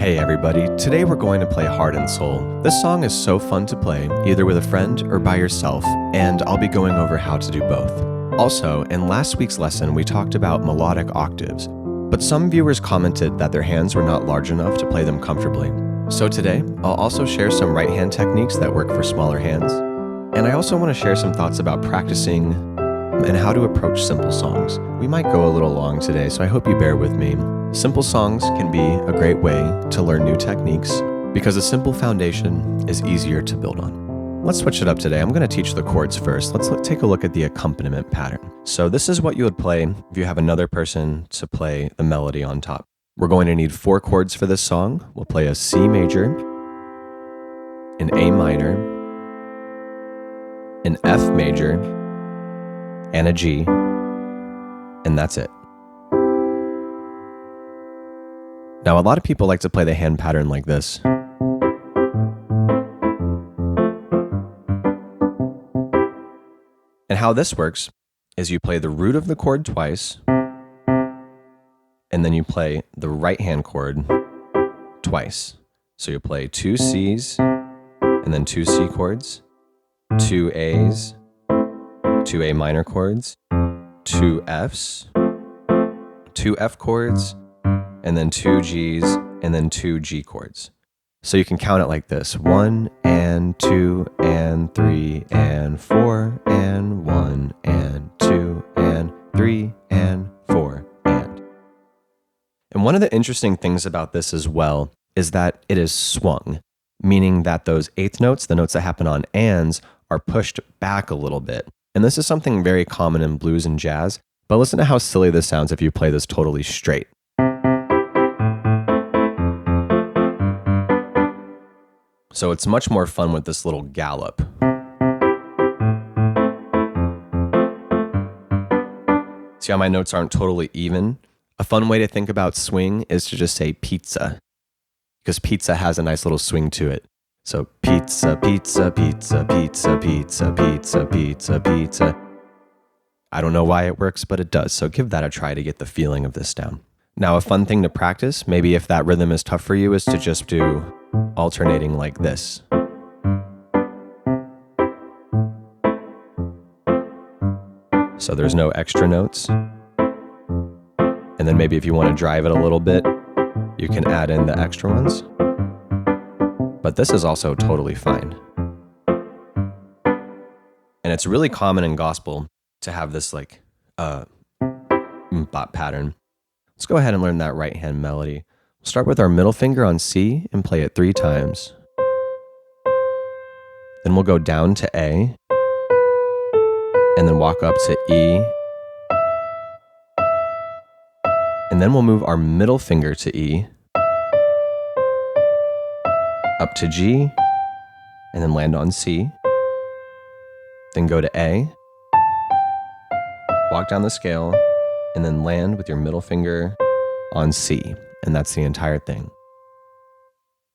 Hey everybody, today we're going to play Heart and Soul. This song is so fun to play, either with a friend or by yourself, and I'll be going over how to do both. Also, in last week's lesson we talked about melodic octaves, but some viewers commented that their hands were not large enough to play them comfortably. So today, I'll also share some right hand techniques that work for smaller hands, and I also want to share some thoughts about practicing and how to approach simple songs. We might go a little long today, so I hope you bear with me. Simple songs can be a great way to learn new techniques because a simple foundation is easier to build on. Let's switch it up today. I'm going to teach the chords first. Let's take a look at the accompaniment pattern. So this is what you would play if you have another person to play the melody on top. We're going to need 4 chords for this song. We'll play a C major, an A minor, an F major, and a G, and that's it. Now, a lot of people like to play the hand pattern like this. And how this works is you play the root of the chord twice, and then you play the right hand chord twice. So you play 2 C's, and then 2 C chords, 2 A's, 2 A minor chords, 2 F's, 2 F chords, and then 2 G's, and then 2 G chords. So you can count it like this: 1 and 2 and 3 and 4 and 1 and 2 and 3 and 4 and. And one of the interesting things about this as well is that it is swung, meaning that those eighth notes, the notes that happen on ands, are pushed back a little bit. And this is something very common in blues and jazz, but listen to how silly this sounds if you play this totally straight. So it's much more fun with this little gallop. See how my notes aren't totally even? A fun way to think about swing is to just say pizza, because pizza has a nice little swing to it. So pizza, pizza, pizza, pizza, pizza, pizza, pizza, pizza. I don't know why it works, but it does. So give that a try to get the feeling of this down. Now, a fun thing to practice, maybe if that rhythm is tough for you, is to just do alternating like this. So there's no extra notes. And then maybe if you want to drive it a little bit, you can add in the extra ones. But this is also totally fine. And it's really common in gospel to have this like bop pattern. Let's go ahead and learn that right hand melody. We'll start with our middle finger on C and play it 3 times. Then we'll go down to A, and then walk up to E. And then we'll move our middle finger to E, up to G, and then land on C. Then go to A, walk down the scale, and then land with your middle finger on C. And that's the entire thing.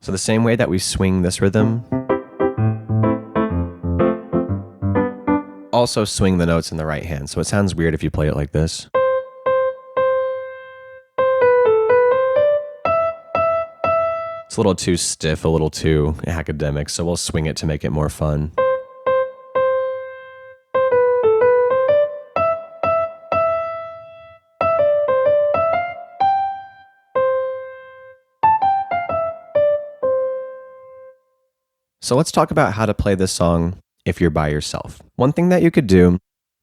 So the same way that we swing this rhythm, also swing the notes in the right hand. So it sounds weird if you play it like this. It's a little too stiff, a little too academic, so we'll swing it to make it more fun. So let's talk about how to play this song if you're by yourself. One thing that you could do,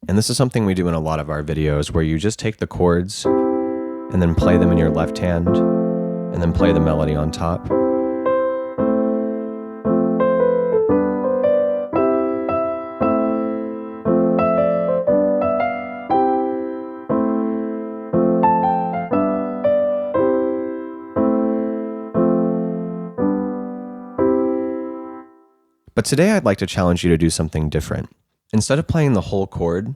and this is something we do in a lot of our videos, where you just take the chords and then play them in your left hand and then play the melody on top. But today I'd like to challenge you to do something different. Instead of playing the whole chord,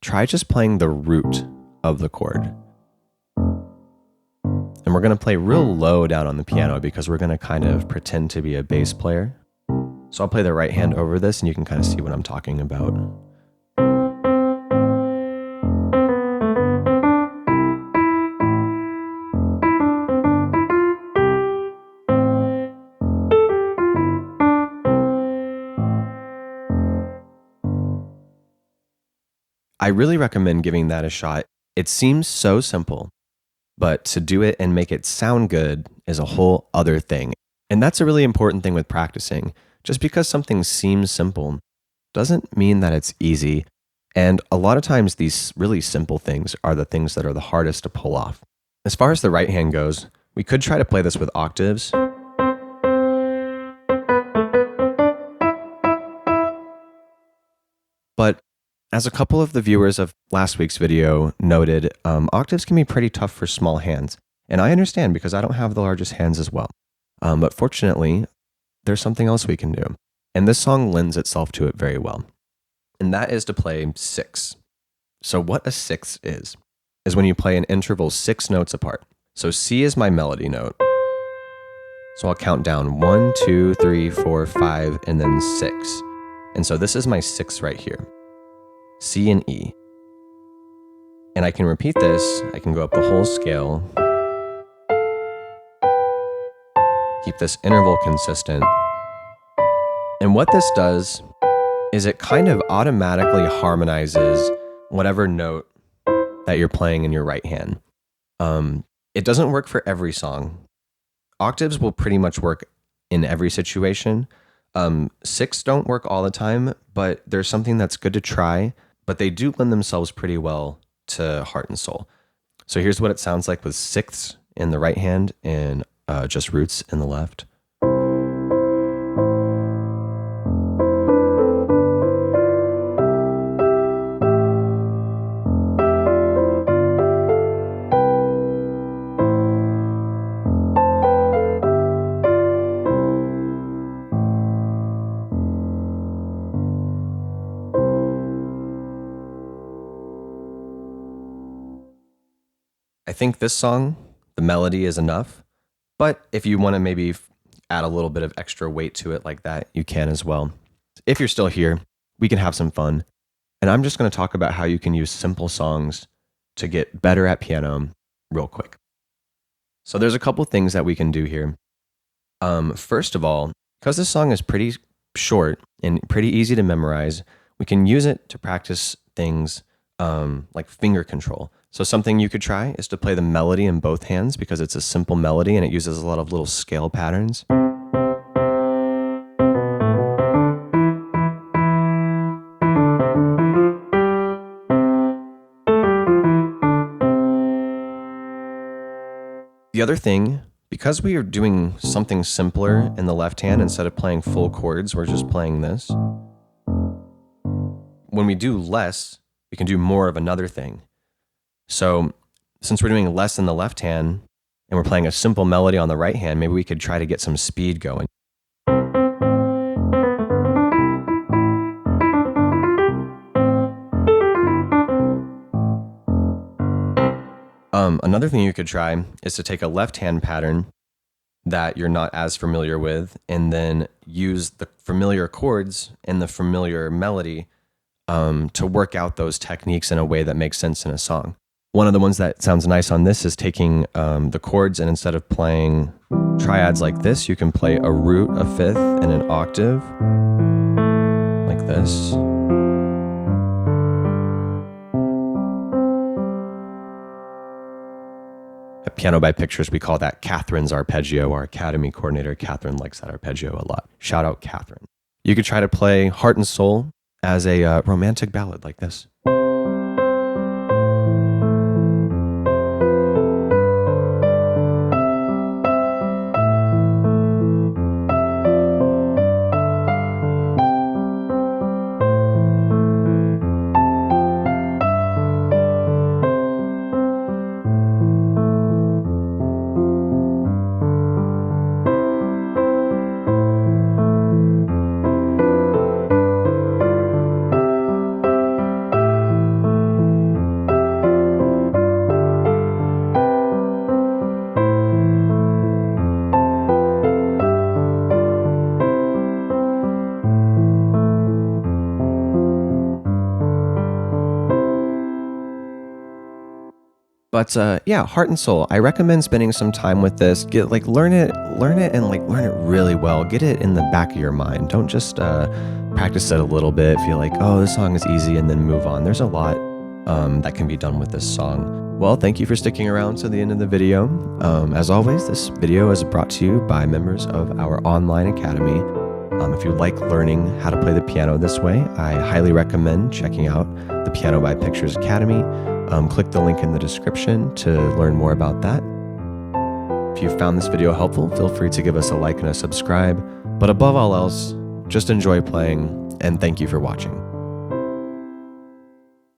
try just playing the root of the chord. And we're going to play real low down on the piano because we're going to kind of pretend to be a bass player. So I'll play the right hand over this and you can kind of see what I'm talking about. I really recommend giving that a shot. It seems so simple, but to do it and make it sound good is a whole other thing. And that's a really important thing with practicing. Just because something seems simple doesn't mean that it's easy. And a lot of times, these really simple things are the things that are the hardest to pull off. As far as the right hand goes, we could try to play this with octaves. But as a couple of the viewers of last week's video noted, octaves can be pretty tough for small hands. And I understand because I don't have the largest hands as well. But fortunately, there's something else we can do. And this song lends itself to it very well. And that is to play 6. So what a 6 is when you play an interval 6 notes apart. So C is my melody note. So I'll count down 1, 2, 3, 4, 5, and then 6. And so this is my 6 right here. C and E. And I can repeat this. I can go up the whole scale. Keep this interval consistent. And what this does is it kind of automatically harmonizes whatever note that you're playing in your right hand. It doesn't work for every song. Octaves will pretty much work in every situation. 6 don't work all the time, but there's something that's good to try, but they do lend themselves pretty well to heart and soul. So here's what it sounds like with 6ths in the right hand and just roots in the left. I think this song, the melody is enough, but if you want to maybe add a little bit of extra weight to it like that, you can as well. If you're still here, we can have some fun. And I'm just going to talk about how you can use simple songs to get better at piano real quick. So there's a couple things that we can do here. First of all, because this song is pretty short and pretty easy to memorize, we can use it to practice things like finger control. So something you could try is to play the melody in both hands because it's a simple melody and it uses a lot of little scale patterns. The other thing, because we are doing something simpler in the left hand, instead of playing full chords, we're just playing this. When we do less, we can do more of another thing. So since we're doing less in the left hand and we're playing a simple melody on the right hand, maybe we could try to get some speed going. Another thing you could try is to take a left hand pattern that you're not as familiar with and then use the familiar chords and the familiar melody to work out those techniques in a way that makes sense in a song. One of the ones that sounds nice on this is taking the chords, and instead of playing triads like this, you can play a root, a fifth, and an octave like this. At Piano by Pictures, we call that Catherine's arpeggio. Our Academy coordinator, Catherine, likes that arpeggio a lot. Shout out, Catherine. You could try to play Heart and Soul as a romantic ballad like this. But yeah, Heart and Soul. I recommend spending some time with this. Learn it, and learn it really well. Get it in the back of your mind. Don't just practice it a little bit. Feel like, oh, this song is easy, and then move on. There's a lot that can be done with this song. Well, thank you for sticking around to the end of the video. As always, this video is brought to you by members of our online academy. If you like learning how to play the piano this way, I highly recommend checking out the Piano by Pictures Academy. Click the link in the description to learn more about that. If you found this video helpful, feel free to give us a like and a subscribe. But above all else, just enjoy playing, and thank you for watching.